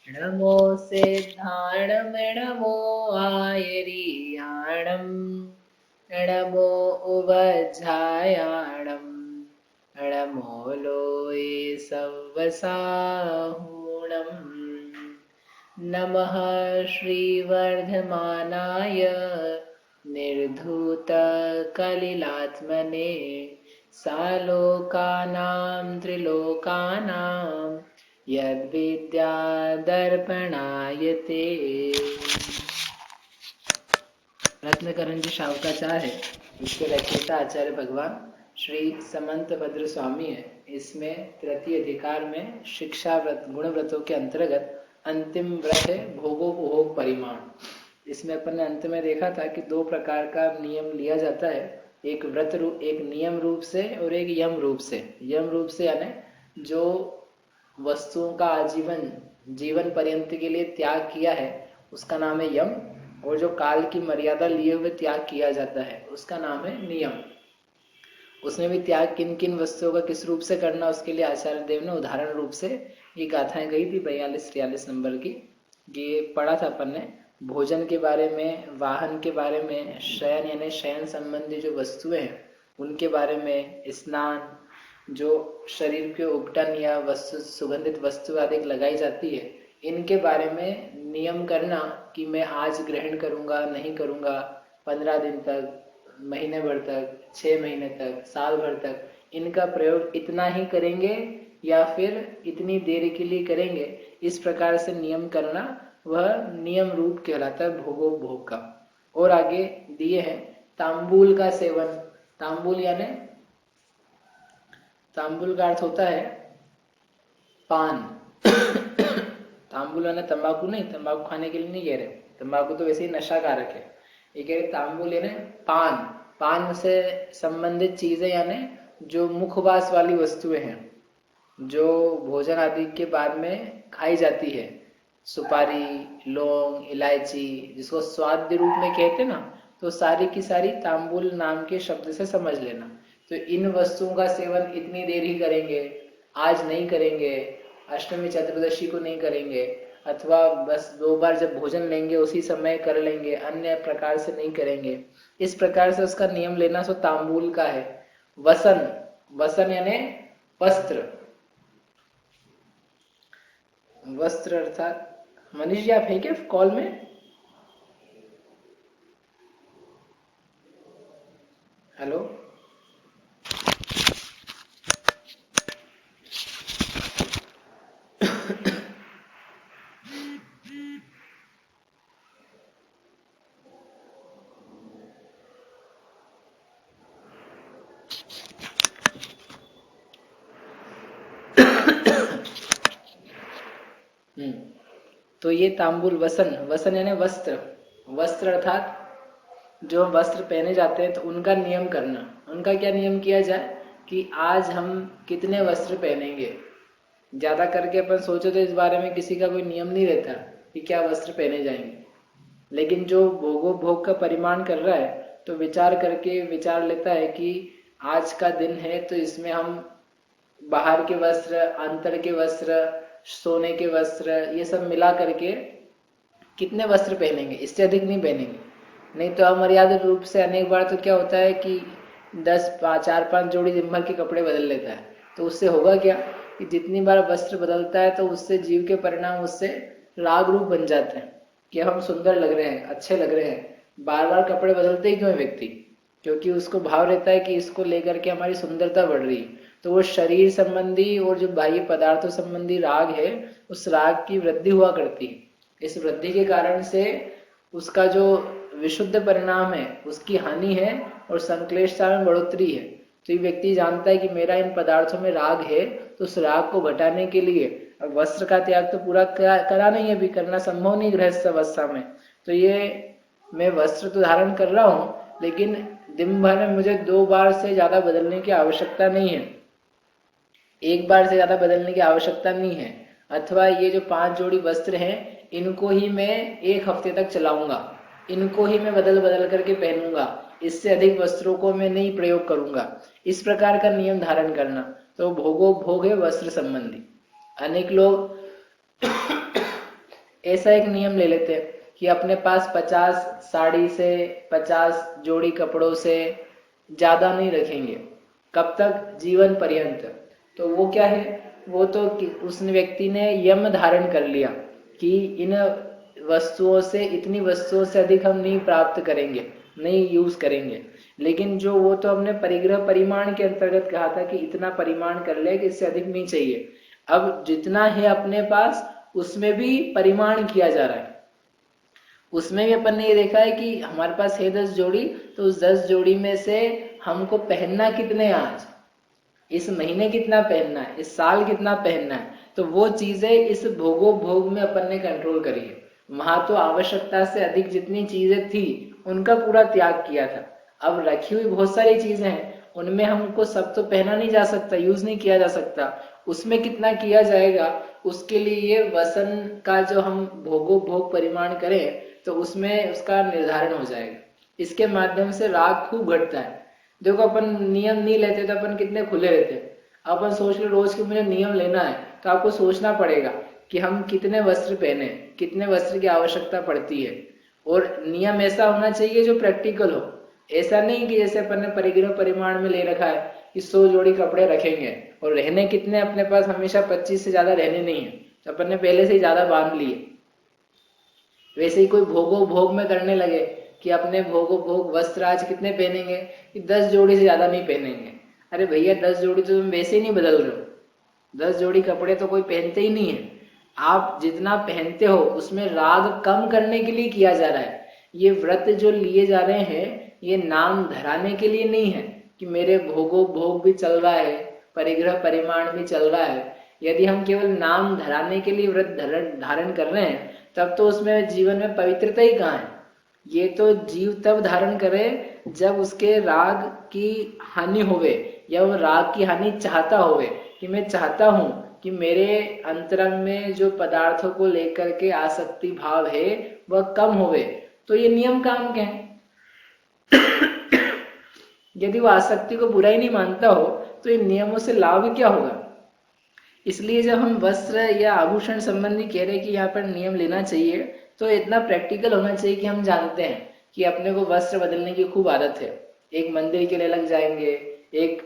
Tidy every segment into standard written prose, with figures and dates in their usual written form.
नमो सिद्धाणं आयरियाणं नमो उवज्झायाणं नमो लोये सव्वसाहूणं नमः श्रीवर्धमानाय निर्धूतकलिलात्मने सालोकानां त्रिलोकानां यद्विद्यादर्पणायते। रत्नकरंजी शावकाचार है, इसके रचयिता आचार्य भगवान श्री समंत भद्र स्वामी है। इसमें तृतीय अधिकार में शिक्षा व्रत गुण व्रतों के अंतर्गत अंतिम व्रत है भोगोपभोग परिमाण। इसमें अपन ने अंत में देखा था कि दो प्रकार का नियम लिया जाता है, एक व्रत रूप, एक नियम रूप से और एक यम रूप से। यम रूप से यानी जो वस्तुओं का आजीवन जीवन पर्यंत के लिए त्याग किया है उसका नाम है यम, और जो काल की मर्यादा लिए हुए त्याग किया जाता है उसका नाम है नियम। उसमें भी त्याग किन किन वस्तुओं का किस रूप से करना, उसके लिए आचार्य देव ने उदाहरण रूप से ये गाथाएं गई थी 42-43 नंबर की। ये पढ़ा था अपन ने भोजन के बारे में, वाहन के बारे में, शयन यानी शयन संबंधी जो वस्तुएं हैं उनके बारे में, स्नान, जो शरीर के उपटन या वस्तु सुगंधित वस्तु आदि लगाई जाती है इनके बारे में नियम करना कि मैं आज ग्रहण करूंगा नहीं करूंगा, 15 दिन तक, महीने भर तक, 6 महीने तक, साल भर तक इनका प्रयोग इतना ही करेंगे या फिर इतनी देर के लिए करेंगे, इस प्रकार से नियम करना वह नियम रूप कहलाता है भोगोपभोग का। और आगे दिए हैं तांबूल का सेवन। तांबूल यानी तांबूल का अर्थ होता है पान। तांबूल यानी तंबाकू नहीं, तंबाकू खाने के लिए नहीं कह रहे, तंबाकू तो वैसे ही नशा कारक है। ये कह रहे तांबूल यानी पान, पान से संबंधित चीजें यानी जो मुखवास वाली वस्तुएं हैं जो भोजन आदि के बाद में खाई जाती है, सुपारी, लौंग, इलायची, जिसको स्वाद्य रूप में कहते ना, तो सारी की सारी तांबूल नाम के शब्द से समझ लेना। तो इन वस्तुओं का सेवन इतनी देर ही करेंगे, आज नहीं करेंगे, अष्टमी चतुर्दशी को नहीं करेंगे, अथवा बस 2 बार जब भोजन लेंगे उसी समय कर लेंगे, अन्य प्रकार से नहीं करेंगे, इस प्रकार से उसका नियम लेना सो तांबूल का है। वसन, वसन यानी वस्त्र, वस्त्र अर्थात। मनीष जी आप हैं क्या कॉल में? हेलो तो ये तांबूल वसन, वसन यानी वस्त्र, वस्त्र अर्थात जो वस्त्र पहने जाते हैं तो उनका नियम करना। उनका क्या नियम किया जाए कि आज हम कितने वस्त्र पहनेंगे। ज्यादा करके अपन सोचो तो इस बारे में किसी का कोई नियम नहीं रहता कि क्या वस्त्र पहने जाएंगे, लेकिन जो भोगोपभोग का परिमाण कर रहा है तो विचार करके विचार लेता है कि आज का दिन है तो इसमें हम बाहर के वस्त्र, अंतर के वस्त्र, सोने के वस्त्र, ये सब मिला करके कितने वस्त्र पहनेंगे, इससे अधिक नहीं पहनेंगे। नहीं तो अमर्यादित रूप से अनेक बार तो क्या होता है कि 4-5 जोड़ी दिन भर के कपड़े बदल लेता है। तो उससे होगा क्या कि जितनी बार वस्त्र बदलता है तो उससे जीव के परिणाम उससे राग रूप बन जाते हैं कि हम सुंदर लग रहे हैं, अच्छे लग रहे हैं। बार बार कपड़े बदलते ही क्यों है व्यक्ति? क्योंकि उसको भाव रहता है कि इसको लेकर के हमारी सुंदरता बढ़ रही है। तो वो शरीर संबंधी और जो बाह्य पदार्थों संबंधी राग है उस राग की वृद्धि हुआ करती है। इस वृद्धि के कारण से उसका जो विशुद्ध परिणाम है उसकी हानि है और संक्लेशता में बढ़ोतरी है। तो ये व्यक्ति जानता है कि मेरा इन पदार्थों में राग है, तो उस राग को घटाने के लिए अब वस्त्र का त्याग तो पूरा करा नहीं है, अभी करना संभव नहीं गृहस्थ अवस्था में। तो ये मैं वस्त्र तो धारण कर रहा हूँ, लेकिन दिन भर में मुझे 2 बार से ज्यादा बदलने की आवश्यकता नहीं है, 1 बार से ज्यादा बदलने की आवश्यकता नहीं है। अथवा ये जो 5 जोड़ी वस्त्र हैं इनको ही मैं 1 हफ्ते तक चलाऊंगा, इनको ही मैं बदल बदल करके पहनूंगा, इससे अधिक वस्त्रों को मैं नहीं प्रयोग करूंगा, इस प्रकार का नियम धारण करना। तो भोगोपभोग है वस्त्र संबंधी। अनेक लोग ऐसा एक नियम ले लेते हैं कि अपने पास 50 साड़ी से 50 जोड़ी कपड़ों से ज्यादा नहीं रखेंगे। कब तक? जीवन पर्यंत। तो वो क्या है, वो तो उस व्यक्ति ने यम धारण कर लिया कि इन वस्तुओं से, इतनी वस्तुओं से अधिक हम नहीं प्राप्त करेंगे, नहीं यूज करेंगे। लेकिन जो वो तो हमने परिग्रह परिमाण के अंतर्गत कहा था कि इतना परिमाण कर ले कि इससे अधिक नहीं चाहिए। अब जितना है अपने पास उसमें भी परिमाण किया जा रहा है। उसमें भी अपन ने ये देखा है कि हमारे पास है 10 जोड़ी, तो उस 10 जोड़ी में से हमको पहनना कितने, आज इस महीने कितना पहनना है, इस साल कितना पहनना है। तो वो चीजें इस भोगो भोग में अपन ने कंट्रोल करी है। वहां तो आवश्यकता से अधिक जितनी चीजें थी उनका पूरा त्याग किया था। अब रखी हुई बहुत सारी चीजें हैं, उनमें हमको सब तो पहना नहीं जा सकता, यूज नहीं किया जा सकता। उसमें कितना किया जाएगा, उसके लिए ये वसन का जो हम भोगो भोग परिमाण करें तो उसमें उसका निर्धारण हो जाएगा। इसके माध्यम से राग खूब घटता है। देखो अपन नियम नहीं लेते तो अपन कितने खुले रहते हैं। अपन सोच लो रोज के मुझे नियम लेना है, तो आपको सोचना पड़ेगा कि हम कितने वस्त्र पहने, कितने वस्त्र की आवश्यकता पड़ती है। और नियम ऐसा होना चाहिए जो प्रैक्टिकल हो। ऐसा नहीं कि जैसे अपन ने परिग्रह परिमाण में ले रखा है कि 100 जोड़ी कपड़े रखेंगे और रहने कितने अपने पास, हमेशा 25 से ज्यादा रहने नहीं है, तो अपन ने पहले से ही ज्यादा बांध लिए। वैसे ही कोई भोगो भोग में करने लगे कि अपने भोगो भोग वस्त्र आज कितने पहनेंगे, कि 10 जोड़ी से ज्यादा नहीं पहनेंगे। अरे भैया 10 जोड़ी तो तुम वैसे ही नहीं बदल रहे हो, 10 जोड़ी कपड़े तो कोई पहनते ही नहीं है। आप जितना पहनते हो उसमें राग कम करने के लिए किया जा रहा है। ये व्रत जो लिए जा रहे हैं ये नाम धराने के लिए नहीं है कि मेरे भोगो भोग भी चल रहा है, परिग्रह परिमाण भी चल रहा है। यदि हम केवल नाम धराने के लिए व्रत धारण कर रहे हैं तब तो उसमें जीवन में पवित्रता ही कहाँ है। ये तो जीव तब धारण करे जब उसके राग की हानि होवे, या वो राग की हानि चाहता होवे कि मैं चाहता हूं कि मेरे अंतरंग में जो पदार्थों को लेकर के आसक्ति भाव है वह कम होवे, तो ये नियम काम के हैं। यदि वो आसक्ति को बुरा ही नहीं मानता हो तो इन नियमों से लाभ क्या होगा। इसलिए जब हम वस्त्र या आभूषण संबंधी कह रहे कि यहाँ पर नियम लेना चाहिए तो इतना प्रैक्टिकल होना चाहिए कि हम जानते हैं कि अपने को वस्त्र बदलने की खूब आदत है। एक मंदिर के लिए अलग जाएंगे, एक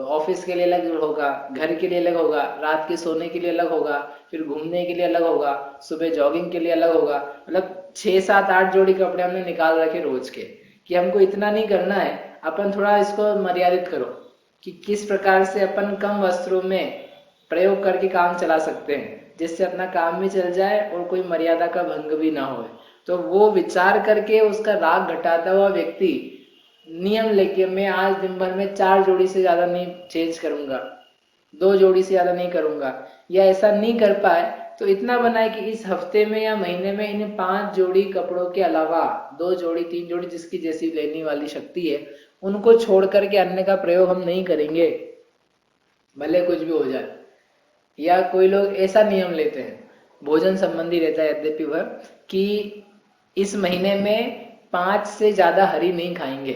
ऑफिस के लिए अलग होगा, घर के लिए अलग होगा, रात के सोने के लिए अलग होगा, फिर घूमने के लिए अलग होगा, सुबह जॉगिंग के लिए अलग होगा। मतलब 6 7 8 जोड़ी कपड़े हमने निकाल रखे रोज के कि हमको इतना नहीं करना है। अपन थोड़ा इसको मर्यादित करो कि किस प्रकार से अपन कम वस्त्रों में प्रयोग करके काम चला सकते हैं जिससे अपना काम भी चल जाए और कोई मर्यादा का भंग भी ना हो। तो वो विचार करके उसका राग घटाता हुआ व्यक्ति नियम लेके मैं आज दिन भर में 4 जोड़ी से ज्यादा नहीं चेंज करूंगा, 2 जोड़ी से ज्यादा नहीं करूंगा, या ऐसा नहीं कर पाए तो इतना बनाए कि इस हफ्ते में या महीने में इन 5 जोड़ी कपड़ों के अलावा 2 जोड़ी 3 जोड़ी जिसकी जैसी लेने वाली शक्ति है उनको छोड़ करके अन्य का प्रयोग हम नहीं करेंगे, भले कुछ भी हो जाए। या कोई लोग ऐसा नियम लेते हैं, भोजन संबंधी रहता है यद्यपि वह, कि इस महीने में 5 से ज्यादा हरी नहीं खाएंगे।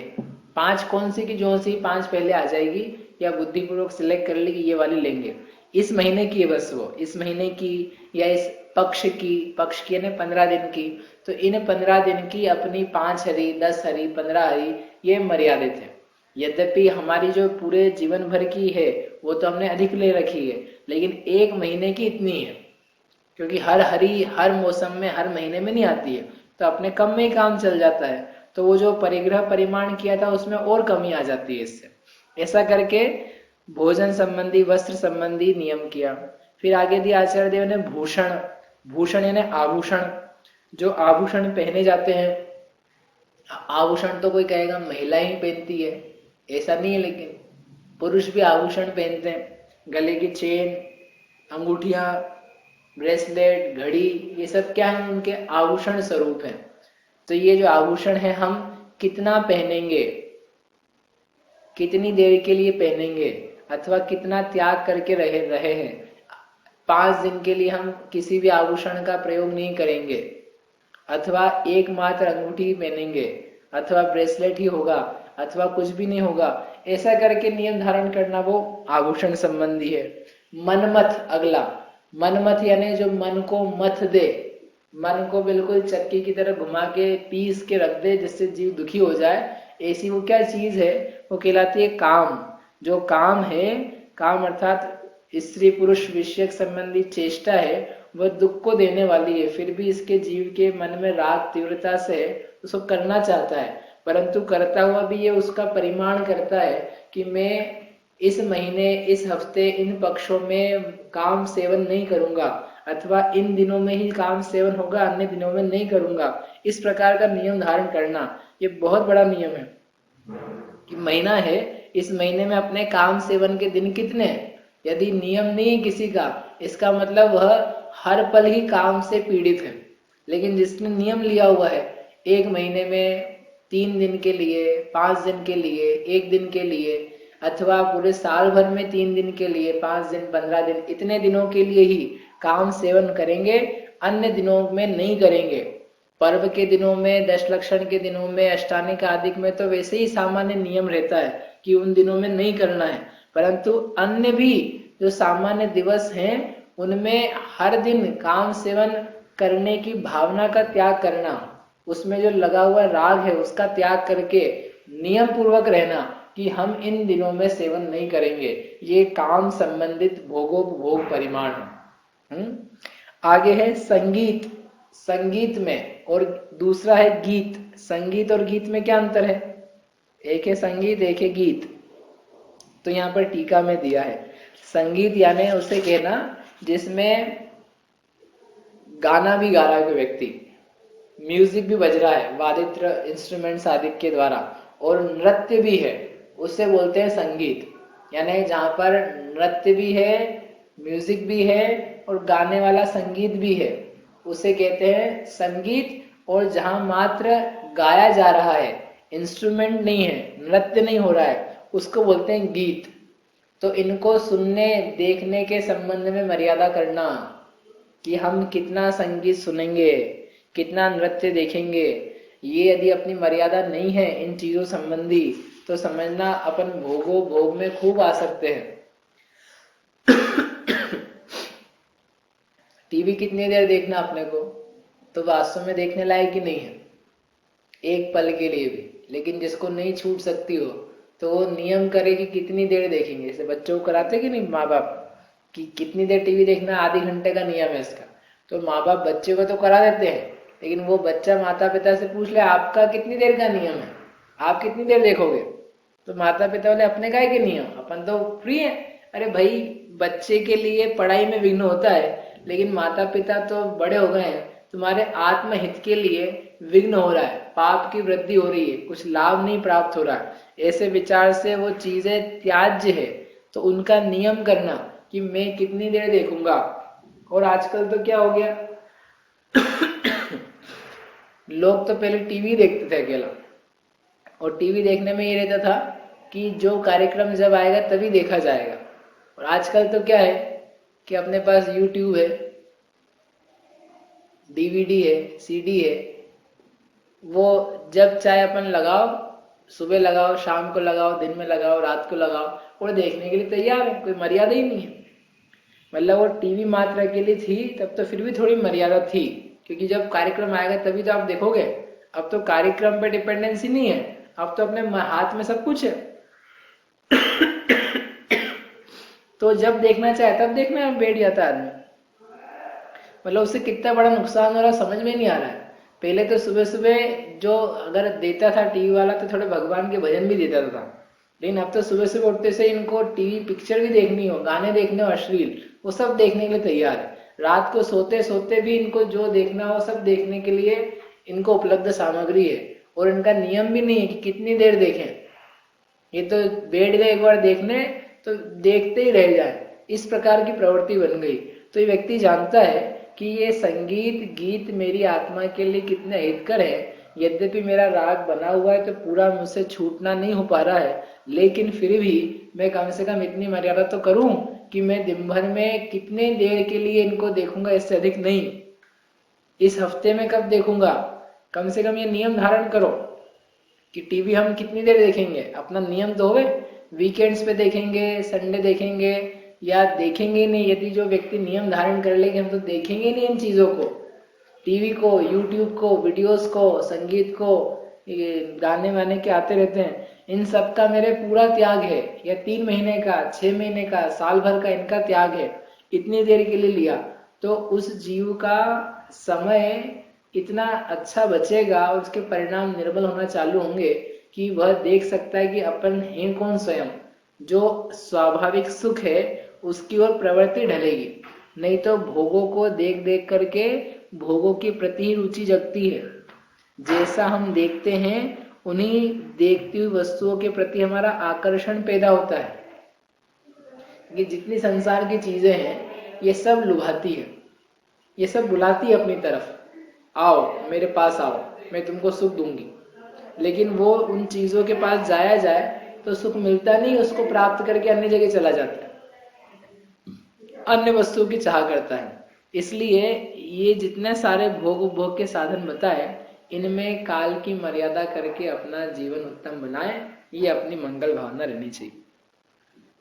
5 कौन सी की जो सी 5 पहले आ जाएगी या बुद्धिपूर्वक सिलेक्ट कर ली कि ये वाली लेंगे, इस महीने की है बस वो, इस महीने की या इस पक्ष की यानी 15 दिन की, तो इन 15 दिन की अपनी 5 हरी 10 हरी 15 हरी ये मर्यादित है। यद्यपि हमारी जो पूरे जीवन भर की है वो तो हमने अधिक ले रखी है, लेकिन 1 महीने की इतनी है, क्योंकि हर हरी हर मौसम में हर महीने में नहीं आती है, तो अपने कम में ही काम चल जाता है। तो वो जो परिग्रह परिमाण किया था उसमें और कमी आ जाती है इससे। ऐसा करके भोजन संबंधी वस्त्र संबंधी नियम किया। फिर आगे दिया आचार्य देव ने भूषण, भूषण यानी आभूषण, जो आभूषण पहने जाते हैं। आभूषण तो कोई कहेगा महिला ही पहनती है, ऐसा नहीं है, लेकिन पुरुष भी आभूषण पहनते हैं। गले की चेन, अंगूठियां, ब्रेसलेट, घड़ी, ये सब क्या है, उनके आभूषण स्वरूप हैं। तो ये जो आभूषण है हम कितना पहनेंगे, कितनी देर के लिए पहनेंगे, अथवा कितना त्याग करके रहे हैं। 5 दिन के लिए हम किसी भी आभूषण का प्रयोग नहीं करेंगे, अथवा एकमात्र अंगूठी पहनेंगे, अथवा ब्रेसलेट ही होगा, अथवा कुछ भी नहीं होगा। ऐसा करके नियम धारण करना वो आभूषण संबंधी है। मनमथ अगला, मनमथ यानी जो मन को मथ दे, मन को बिल्कुल चक्की की तरह घुमा के पीस के रख दे जिससे जीव दुखी हो जाए, ऐसी वो क्या चीज है, वो कहलाती है काम। जो काम है, काम अर्थात स्त्री पुरुष विषयक संबंधी चेष्टा है, वह दुख को देने वाली है, फिर भी इसके जीव के मन में राग तीव्रता से उसको करना चाहता है, परंतु करता हुआ भी ये उसका परिमाण करता है कि मैं इस महीने, इस हफ्ते, इन पक्षों में काम सेवन नहीं करूंगा, अथवा इन दिनों में ही काम सेवन होगा, अन्य दिनों में नहीं करूंगा। इस प्रकार का नियम धारण करना ये बहुत बड़ा नियम है कि महीना है, इस महीने में अपने काम सेवन के दिन कितने हैं। यदि नियम नहीं किसी का, इसका मतलब वह हर पल ही काम से पीड़ित है। लेकिन जिसने नियम लिया हुआ है, एक महीने में 3 दिन के लिए, 5 दिन के लिए, 1 दिन के लिए, अथवा पूरे साल भर में 3 दिन के लिए, 5 दिन, 15 दिन, इतने दिनों के लिए ही काम सेवन करेंगे, अन्य दिनों में नहीं करेंगे। पर्व के दिनों में, 10 लक्षण के दिनों में, अष्टानिक आदिक में तो वैसे ही सामान्य नियम रहता है कि उन दिनों में नहीं करना है, परंतु अन्य भी जो सामान्य दिवस हैं उनमें हर दिन काम सेवन करने की भावना का त्याग करना, उसमें जो लगा हुआ राग है उसका त्याग करके नियम पूर्वक रहना कि हम इन दिनों में सेवन नहीं करेंगे, ये काम संबंधित भोगोपभोग परिमाण है। आगे है संगीत, संगीत में, और दूसरा है गीत। संगीत और गीत में क्या अंतर है, एक है संगीत, एक है गीत। तो यहाँ पर टीका में दिया है, संगीत यानी उसे कहना जिसमें गाना भी गा रहा है कोई व्यक्ति, म्यूजिक भी बज रहा है वादित्र इंस्ट्रूमेंट्स आदि के द्वारा, और नृत्य भी है, उसे बोलते हैं संगीत। यानी जहाँ पर नृत्य भी है, म्यूजिक भी है और गाने वाला संगीत भी है, उसे कहते हैं संगीत। और जहाँ मात्र गाया जा रहा है, इंस्ट्रूमेंट नहीं है, नृत्य नहीं हो रहा है, उसको बोलते हैं गीत। तो इनको सुनने देखने के संबंध में मर्यादा करना कि हम कितना संगीत सुनेंगे, कितना नृत्य देखेंगे, ये यदि अपनी मर्यादा नहीं है इन चीजों संबंधी, तो समझना अपन भोगो भोग में खूब आ सकते हैं। टीवी कितनी देर देखना अपने को, तो वास्तव में देखने लायक ही नहीं है, एक पल के लिए भी। लेकिन जिसको नहीं छूट सकती हो तो वो नियम करे कि कितनी देर देखेंगे। जैसे बच्चों को कराते कि नहीं माँ बाप कि कितनी देर टीवी देखना, आधे घंटे का नियम है इसका, तो माँ बाप बच्चे को तो करा देते हैं, लेकिन वो बच्चा माता पिता से पूछ ले आपका कितनी देर का नियम है, आप कितनी देर देखोगे, तो माता पिता बोले अपने काय के नियम, अपन तो फ्री है। अरे भाई, बच्चे के लिए पढ़ाई में विघ्न होता है, लेकिन माता पिता तो बड़े हो गए हैं, तुम्हारे आत्महित के लिए विघ्न हो रहा है, पाप की वृद्धि हो रही है, कुछ लाभ नहीं प्राप्त हो रहा है, ऐसे विचार से वो चीजें त्याज्य है। तो उनका नियम करना कि मैं कितनी देर देखूंगा। और आजकल तो क्या हो गया, लोग तो पहले टीवी देखते थे अकेला, और टीवी देखने में ये रहता था कि जो कार्यक्रम जब आएगा तभी देखा जाएगा। और आजकल तो क्या है कि अपने पास यूट्यूब है, डीवीडी है, सीडी है, वो जब चाहे अपन लगाओ, सुबह लगाओ, शाम को लगाओ, दिन में लगाओ, रात को लगाओ, और देखने के लिए तैयार है, कोई मर्यादा ही नहीं है। मतलब वो टीवी मात्र के लिए थी तब तो फिर भी थोड़ी मर्यादा थी, क्योंकि जब कार्यक्रम आएगा तभी तो आप देखोगे। अब तो कार्यक्रम पे डिपेंडेंसी नहीं है, अब तो अपने हाथ में सब कुछ है। तो जब देखना चाहे तब देखने में बैठ जाता है आदमी। मतलब उससे कितना बड़ा नुकसान हो रहा है समझ में नहीं आ रहा है। पहले तो सुबह सुबह जो अगर देता था टीवी वाला तो थोड़े भगवान के भजन भी देता था, लेकिन अब तो सुबह सुबह उठते से इनको टीवी पिक्चर भी देखनी हो, गाने देखने हो अश्लील, वो सब देखने के लिए तैयार है। रात को सोते सोते भी इनको जो देखना हो सब देखने के लिए इनको उपलब्ध सामग्री है, और इनका नियम भी नहीं है कि कितनी देर देखें। ये तो बैठ गए एक बार देखने तो देखते ही रह जाए, इस प्रकार की प्रवृत्ति बन गई। तो ये व्यक्ति जानता है कि ये संगीत गीत मेरी आत्मा के लिए कितने हितकर है। यद्यपि मेरा राग बना हुआ है तो पूरा मुझसे छूटना नहीं हो पा रहा है, लेकिन फिर भी मैं कम से कम इतनी मर्यादा तो करूं कि मैं दिन भर में कितने देर के लिए इनको देखूंगा, इससे अधिक नहीं। इस हफ्ते में कब देखूंगा, कम से कम ये नियम धारण करो कि टीवी हम कितनी देर देखेंगे। अपना नियम तो होवे, वीकेंड्स पे देखेंगे, संडे देखेंगे, या देखेंगे नहीं। यदि जो व्यक्ति नियम धारण कर लेंगे, हम तो देखेंगे नहीं इन चीज़ों को, टीवी को, यूट्यूब को, वीडियोस को, संगीत को, ये गाने वाने के आते रहते हैं, इन सब का मेरे पूरा त्याग है। या 3 महीने का, 6 महीने का, साल भर का इनका त्याग है, इतनी देर के लिए लिया, तो उस जीव का समय इतना अच्छा बचेगा और उसके परिणाम निर्मल होना चालू होंगे कि वह देख सकता है कि अपन है कौन स्वयं। जो स्वाभाविक सुख है उसकी ओर प्रवृत्ति ढलेगी। नहीं तो भोगों को देख देख करके भोगों के प्रति ही रुचि जगती है। जैसा हम देखते हैं उन्हीं देखती हुई वस्तुओं के प्रति हमारा आकर्षण पैदा होता है। ये जितनी संसार की चीजें हैं ये सब लुभाती है, ये सब बुलाती है अपनी तरफ, आओ मेरे पास आओ, मैं तुमको सुख दूंगी। लेकिन वो उन चीजों के पास जाया जाए तो सुख मिलता नहीं, उसको प्राप्त करके अन्य जगह चला जाता है, अन्य वस्तुओं की चाह करता है। इसलिए ये जितने सारे भोग उपभोग के साधन बताए, इनमें काल की मर्यादा करके अपना जीवन उत्तम बनाए, ये अपनी मंगल भावना रहनी चाहिए।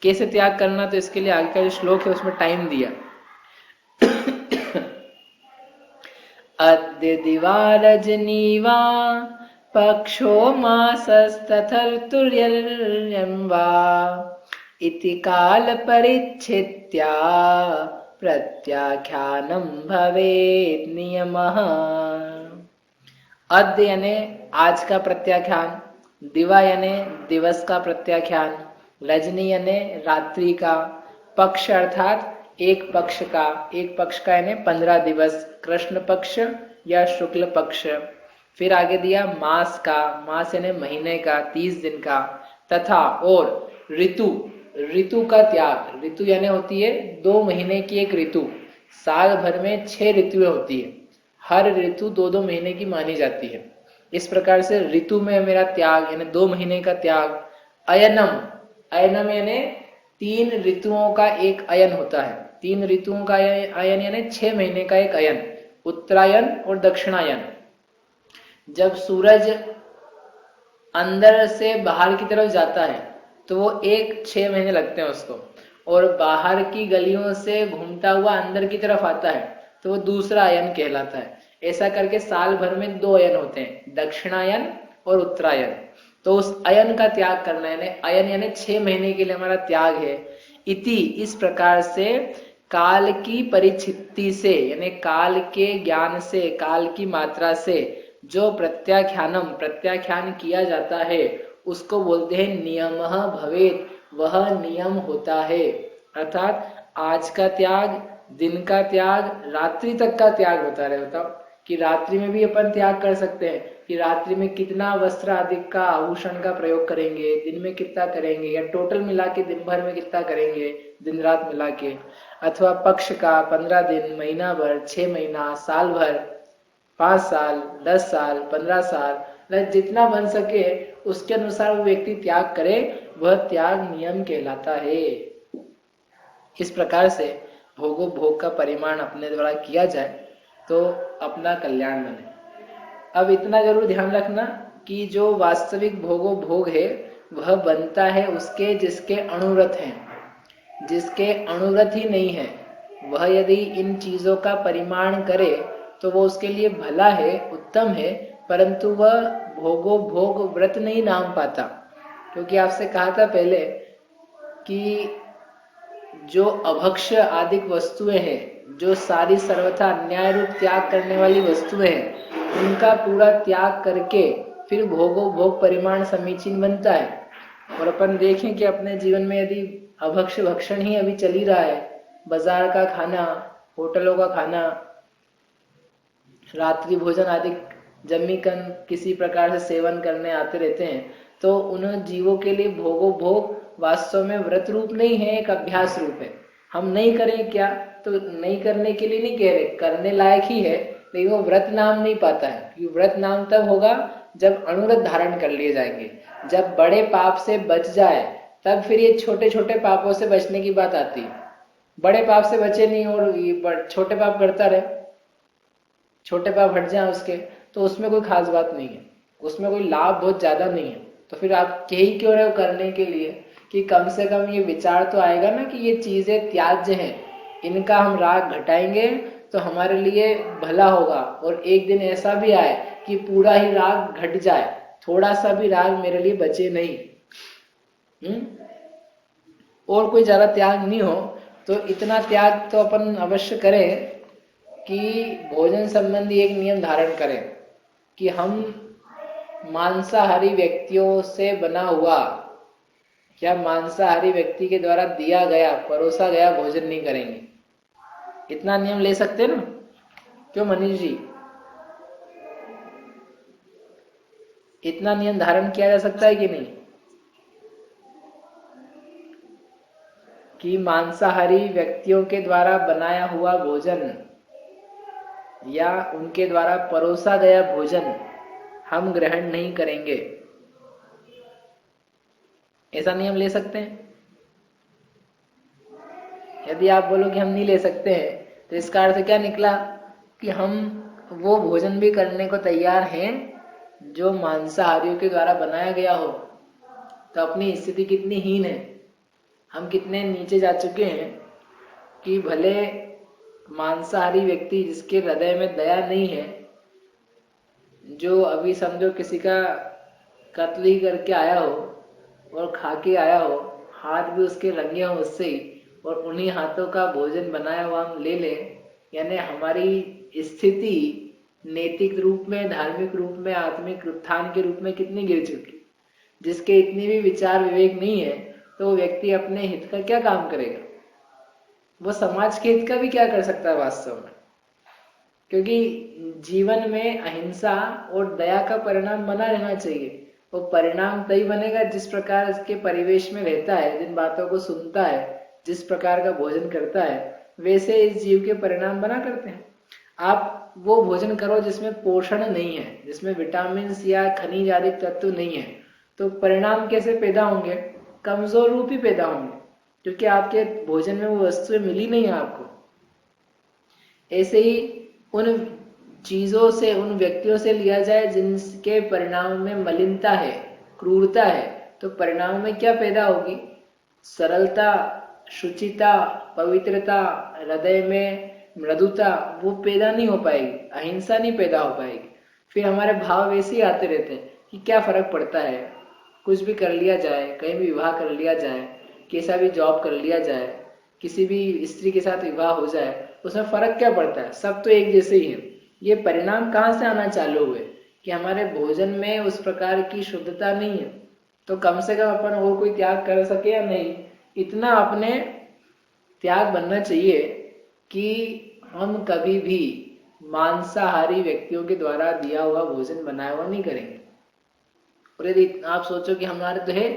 कैसे त्याग करना, तो इसके लिए आगे का जो श्लोक है उसमें टाइम दिया। अद्य दिवा रजनी वा पक्षो मासस्तथर्तुर्यं वा इति काल परिच्छित्या प्रत्याख्यानम भवेत् नियमः। अद्य यानी आज का प्रत्याख्यान, दिवा यानी दिवस का प्रत्याख्यान, रजनी यानी रात्रि का, पक्ष अर्थात एक पक्ष का, एक पक्ष का यानी 15 दिवस, कृष्ण पक्ष या शुक्ल पक्ष। फिर आगे दिया मास का, मास यानी महीने का, 30 दिन का, तथा और ऋतु, ऋतु का त्याग। ऋतु यानी होती है 2 महीने की एक ऋतु, साल भर में 6 ऋतुएं होती है, हर ऋतु 2-2 महीने की मानी जाती है। इस प्रकार से ऋतु में मेरा त्याग यानी 2 महीने का त्याग। अयनम, अयनम यानी 3 ऋतुओं का एक अयन होता है, 3 ऋतुओं का अयन यानी 6 महीने का एक अयन, उत्तरायण और दक्षिणायन। जब सूरज अंदर से बाहर की तरफ जाता है तो वो 6 महीने लगते हैं उसको, और बाहर की गलियों से घूमता हुआ अंदर की तरफ आता है तो वो दूसरा अयन कहलाता है। ऐसा करके साल भर में 2 अयन होते हैं, दक्षिणायन और उत्तरायण। तो उस अयन का त्याग करना है, अयन यानी 6 महीने के लिए हमारा त्याग है। इति इस प्रकार से काल की परिचित्ति से यानी काल के ज्ञान से, काल की मात्रा से जो प्रत्याख्यानम प्रत्याख्यान किया जाता है उसको बोलते हैं नियमः भवेत्, वह नियम होता है। अर्थात आज का त्याग, दिन का त्याग, रात्रि तक का त्याग होता रहे। बताओ कि रात्रि में भी अपन त्याग कर सकते हैं कि रात्रि में कितना वस्त्र आदि का, आभूषण का प्रयोग करेंगे, दिन में कितना करेंगे, या टोटल मिला के दिन भर में कितना करेंगे, दिन रात मिला के। अथवा पक्ष का 15 दिन, महीना भर, 6 महीना, साल भर, 5 साल, 10 साल, 15 साल, जितना बन सके उसके अनुसार वो व्यक्ति त्याग करे, वह त्याग नियम कहलाता है। इस प्रकार से भोगो भोग का परिमाण अपने द्वारा किया जाए तो अपना कल्याण बने। अब इतना जरूर ध्यान रखना कि जो वास्तविक भोगो भोग है वह बनता है उसके जिसके अणुरत हैं। जिसके अणुरत ही नहीं है वह यदि इन चीजों का परिमाण करे तो वो उसके लिए भला है, उत्तम है, परंतु वह भोगो भोग व्रत नहीं नाम पाता। क्योंकि आपसे कहा था पहले कि जो अभक्ष आदिक वस्तुएं हैं, जो सारी सर्वथा अन्याय रूप त्याग करने वाली वस्तुएं हैं, उनका पूरा त्याग करके फिर भोगो भोग परिमाण समीचीन बनता है। और अपन देखें कि अपने जीवन में यदि अभक्ष भक्षण ही अभी चल ही रहा है, बाजार का खाना, होटलों का खाना, रात्रि भोजन आदि जमीकन किसी प्रकार से सेवन करने आते रहते हैं, तो उन जीवों के लिए भोगो भोग वास्तव में व्रत रूप नहीं है, एक अभ्यास रूप है। हम नहीं करें क्या, तो नहीं करने के लिए नहीं कह रहे, करने लायक ही है, लेकिन वो व्रत नाम नहीं पाता है। क्योंकि व्रत नाम तब होगा जब अणुव्रत धारण कर लिए जाएंगे, जब बड़े पाप से बच जाए तब फिर ये छोटे छोटे पापों से बचने की बात आती है। बड़े पाप से बचे नहीं और ये छोटे पाप करता रहे, छोटे पाप हट जाए उसके, तो उसमें कोई खास बात नहीं है, उसमें कोई लाभ बहुत ज्यादा नहीं है। तो फिर आप यही क्यों रहे हो करने के लिए कि कम से कम ये विचार तो आएगा ना कि ये चीजें त्याज्य हैं, इनका हम राग घटाएंगे तो हमारे लिए भला होगा। और एक दिन ऐसा भी आए कि पूरा ही राग घट जाए, थोड़ा सा भी राग मेरे लिए बचे नहीं, और कोई ज्यादा त्याग नहीं हो, तो इतना त्याग तो अपन अवश्य करें कि भोजन संबंधी एक नियम धारण करें कि हम मांसाहारी व्यक्तियों से बना हुआ या मांसाहारी व्यक्ति के द्वारा दिया गया परोसा गया भोजन नहीं करेंगे। इतना नियम ले सकते ना? क्यों मनीष जी, इतना नियम धारण किया जा सकता है कि नहीं कि मांसाहारी व्यक्तियों के द्वारा बनाया हुआ भोजन या उनके द्वारा परोसा गया भोजन हम ग्रहण नहीं करेंगे? ऐसा नियम ले सकते हैं? यदि आप बोलो कि हम नहीं ले सकते हैं तो इसका अर्थ क्या निकला कि हम वो भोजन भी करने को तैयार हैं जो मांसाहारियों के द्वारा बनाया गया हो। तो अपनी स्थिति कितनी हीन है, हम कितने नीचे जा चुके हैं कि भले मांसाहारी व्यक्ति जिसके हृदय में दया नहीं है, जो अभी समझो किसी का कत्ल ही करके आया हो और खा के आया हो, हाथ भी उसके रंगे हो उससे ही, और उन्हीं हाथों का भोजन बनाया हुआ हम ले लें, यानी हमारी स्थिति नैतिक रूप में, धार्मिक रूप में, आत्मिक उत्थान के रूप में कितनी गिर चुकी। जिसके इतनी भी विचार विवेक नहीं है तो वो व्यक्ति अपने हित का क्या काम करेगा, वो समाज के हित का भी क्या कर सकता है वास्तव में? क्योंकि जीवन में अहिंसा और दया का परिणाम बना रहना चाहिए। वो परिणाम तभी बनेगा जिस प्रकार के परिवेश में रहता है, जिन बातों को सुनता है, जिस प्रकार का भोजन करता है, वैसे इस जीव के परिणाम बना करते हैं। आप वो भोजन करो जिसमें पोषण नहीं है, जिसमें विटामिन या खनिज आदि तत्व नहीं है, तो परिणाम कैसे पैदा होंगे? कमजोर रूप ही पैदा होंगे, क्योंकि आपके भोजन में वो वस्तुएं मिली नहीं है आपको। ऐसे ही उन चीजों से, उन व्यक्तियों से लिया जाए जिनके परिणाम में मलिनता है, क्रूरता है, तो परिणाम में क्या पैदा होगी? सरलता, शुचिता, पवित्रता, हृदय में मृदुता वो पैदा नहीं हो पाएगी, अहिंसा नहीं पैदा हो पाएगी। फिर हमारे भाव वैसे ही आते रहते हैं कि क्या फर्क पड़ता है, कुछ भी कर लिया जाए, कहीं भी विवाह कर लिया जाए, कैसा भी जॉब कर लिया जाए, किसी भी स्त्री के साथ विवाह हो जाए, उसमें फर्क क्या पड़ता है, सब तो एक जैसे ही है। ये परिणाम कहाँ से आना चालू हुए कि हमारे भोजन में उस प्रकार की शुद्धता नहीं है। तो कम से कम अपन और कोई त्याग कर सके या नहीं, इतना अपने त्याग बनना चाहिए कि हम कभी भी मांसाहारी व्यक्तियों के द्वारा दिया हुआ भोजन बनाया हुआ नहीं करेंगे। और यदि आप सोचो कि हमारे तो है,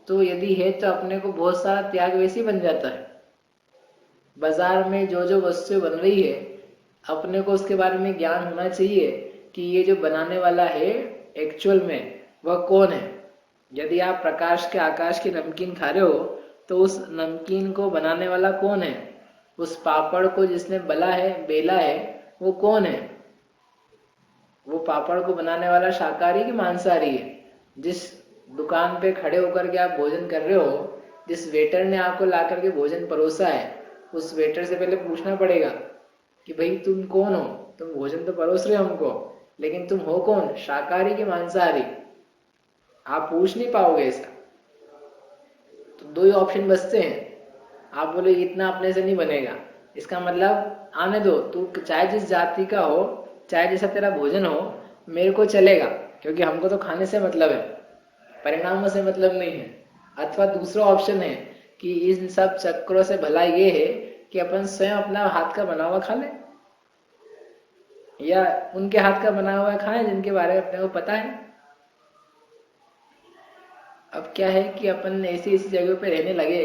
तो यदि है तो अपने को बहुत सारा त्याग वैसे ही बन जाता है। बाजार में जो जो वस्तु बन रही है, अपने को उसके बारे में ज्ञान होना चाहिए कि ये जो बनाने वाला है एक्चुअल में वह कौन है। यदि आप प्रकाश के आकाश की नमकीन खा रहे हो तो उस नमकीन को बनाने वाला कौन है? उस पापड़ को जिसने बेला है वो कौन है? वो पापड़ को बनाने वाला शाकाहारी कि मांसाहारी है? जिस दुकान पे खड़े होकर के आप भोजन कर रहे हो, जिस वेटर ने आपको ला करके भोजन परोसा है, उस वेटर से पहले पूछना पड़ेगा कि भाई तुम कौन हो, तुम भोजन तो परोस रहे हो हमको, लेकिन तुम हो कौन, शाकाहारी कि मांसाहारी? आप पूछ नहीं पाओगे ऐसा। तो दो ही ऑप्शन बचते हैं। आप बोले इतना अपने से नहीं बनेगा, इसका मतलब आने दो, तू चाहे जिस जाति का हो, चाहे जैसा तेरा भोजन हो, मेरे को चलेगा, क्योंकि हमको तो खाने से मतलब है, परिणामों से मतलब नहीं है। अथवा दूसरा ऑप्शन है कि इन सब चक्रों से भला ये है कि अपन स्वयं अपना हाथ का बना हुआ खा लें, या उनके हाथ का बना हुआ खाएं जिनके बारे में अपने को पता है। अब क्या है कि अपन ऐसी ऐसी जगहों पे रहने लगे,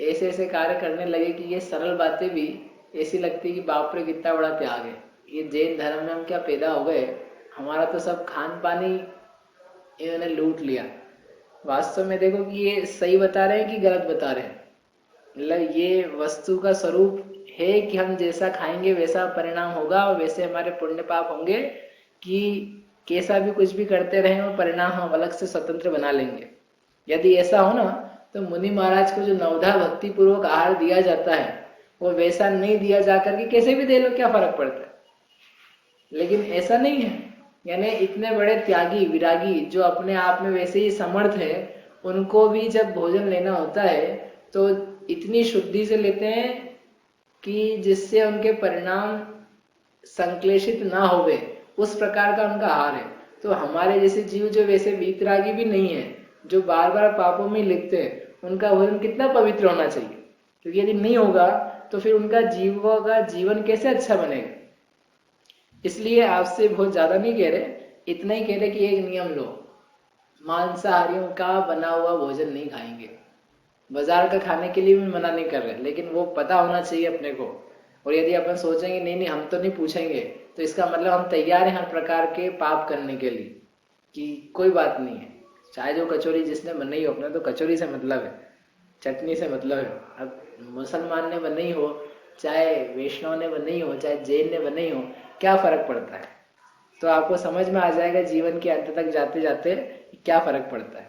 ऐसे ऐसे कार्य करने लगे कि ये सरल बातें भी ऐसी लगती कि बाप रे कितना बड़ा त्याग है, ये जैन धर्म में हम क्या पैदा हो गए, हमारा तो सब खान पान ही इन्होंने लूट लिया। वास्तव में देखो कि ये सही बता रहे हैं कि गलत बता रहे हैं। मतलब ये वस्तु का स्वरूप है कि हम जैसा खाएंगे वैसा परिणाम होगा और वैसे हमारे पुण्य पाप होंगे, कि कैसा भी कुछ भी करते रहे वो परिणाम हम अलग से स्वतंत्र बना लेंगे। यदि ऐसा हो ना तो मुनि महाराज को जो नवधा भक्ति पूर्वक आहार दिया जाता है वो वैसा नहीं दिया जाकर के कैसे भी दे लो, क्या फर्क पड़ता है। लेकिन ऐसा नहीं है, यानी इतने बड़े त्यागी विरागी जो अपने आप में वैसे ही समर्थ है, उनको भी जब भोजन लेना होता है तो इतनी शुद्धि से लेते हैं कि जिससे उनके परिणाम संक्लेशित ना होवे, उस प्रकार का उनका आहार है। तो हमारे जैसे जीव जो वैसे वीतरागी भी नहीं है, जो बार बार पापों में लिप्त है, उनका भोजन कितना पवित्र होना चाहिए, क्योंकि यदि नहीं होगा तो फिर उनका जीवों का जीवन कैसे अच्छा बनेगा। इसलिए आपसे बहुत ज्यादा नहीं कह रहे, इतना ही कह रहे कि एक नियम लो, मांसाहारियों का बना हुआ भोजन नहीं खाएंगे। बाजार का खाने के लिए भी मना नहीं कर रहे, लेकिन वो पता होना चाहिए अपने को। और यदि अपन सोचेंगे नहीं नहीं हम तो नहीं पूछेंगे, तो इसका मतलब हम तैयार हैं हर प्रकार के पाप करने के लिए, कि कोई बात नहीं है, चाहे जो कचौरी जिसने बनाई हो, अपने तो कचौरी से मतलब है, चटनी से मतलब है। अब मुसलमान ने बनाई हो, चाहे वैष्णव ने बनाई हो, चाहे जैन ने बनाई हो, क्या फर्क पड़ता है। तो आपको समझ में आ जाएगा जीवन के अंत तक जाते जाते क्या फर्क पड़ता है।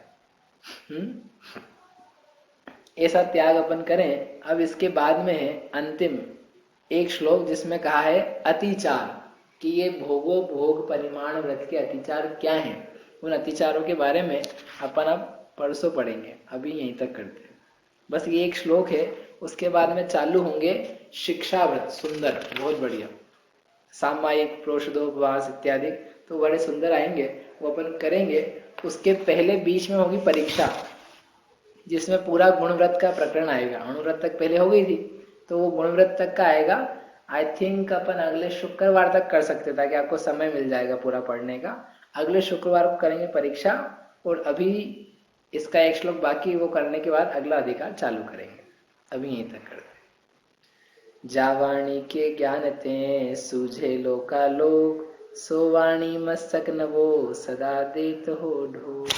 ऐसा त्याग अपन करें। अब इसके बाद में है अंतिम एक श्लोक जिसमें कहा है अतिचार, कि ये भोगो भोग परिमाण व्रत के अतिचार क्या हैं। उन अतिचारों के बारे में अपन अब परसों पढ़ेंगे, अभी यहीं तक करते हैं। बस ये एक श्लोक है, उसके बाद में चालू होंगे शिक्षा व्रत, सुंदर, बहुत बढ़िया, सामायिक प्रोषदोपवास इत्यादि, तो बड़े सुंदर आएंगे, वो अपन करेंगे। उसके पहले बीच में होगी परीक्षा, जिसमें पूरा गुणव्रत का प्रकरण आएगा। अणुव्रत तक पहले हो गई थी, तो वो गुणव्रत तक का आएगा। आई थिंक अपन अगले शुक्रवार तक कर सकते, ताकि आपको समय मिल जाएगा पूरा पढ़ने का। अगले शुक्रवार को करेंगे परीक्षा, और अभी इसका एक श्लोक बाकी, वो करने के बाद अगला अधिकार चालू करेंगे। अभी यहीं तक करते हैं। जावाणी के ज्ञान ते सूझे लोकालोक, सोवाणी मस्तक नवो सदा देत हो ढोक।